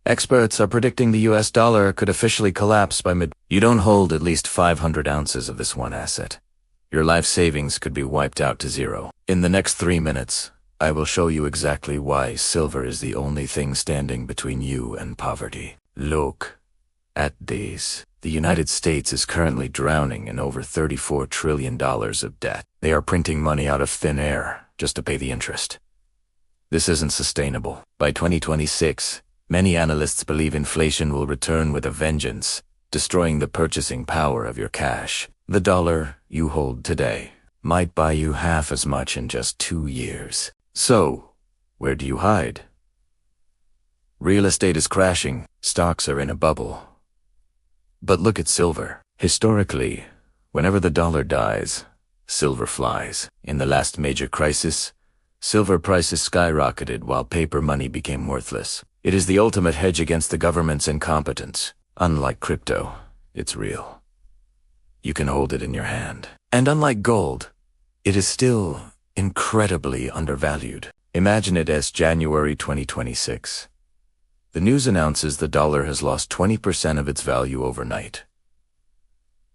Experts are predicting the US dollar could officially collapse by mid. You don't hold at least 500 ounces of this one asset. Your life savings could be wiped out to zero. In the next 3 minutes, I will show you exactly why silver is the only thing standing between you and poverty. Look at these. The United States is currently drowning in over $34 trillion of debt. They are printing money out of thin air just to pay the interest. This isn't sustainable. By 2026, many analysts believe inflation will return with a vengeance, destroying the purchasing power of your cash. The dollar you hold today might buy you half as much in just 2 years. So, where do you hide? Real estate is crashing. Stocks are in a bubble. But look at silver. Historically, whenever the dollar dies, silver flies. In the last major crisis, silver prices skyrocketed while paper money became worthless. It is the ultimate hedge against the government's incompetence. Unlike crypto, it's real. You can hold it in your hand. And unlike gold, it is still incredibly undervalued. Imagine it as January 2026. The news announces the dollar has lost 20% of its value overnight.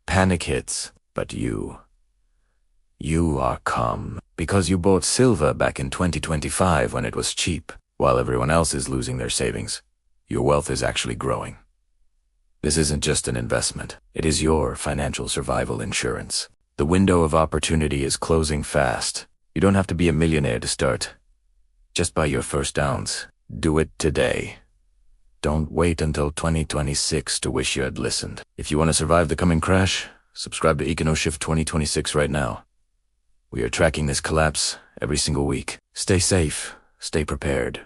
Panic hits, but you are calm because you bought silver back in 2025 when it was cheap. While everyone else is losing their savings, your wealth is actually growing. This isn't just an investment. It is your financial survival insurance. The window of opportunity is closing fast. You don't have to be a millionaire to start. Just buy your first ounce. Do it today. Don't wait until 2026 to wish you had listened. If you want to survive the coming crash, subscribe to EconoShift 2026 right now. We are tracking this collapse every single week. Stay safe. Stay prepared.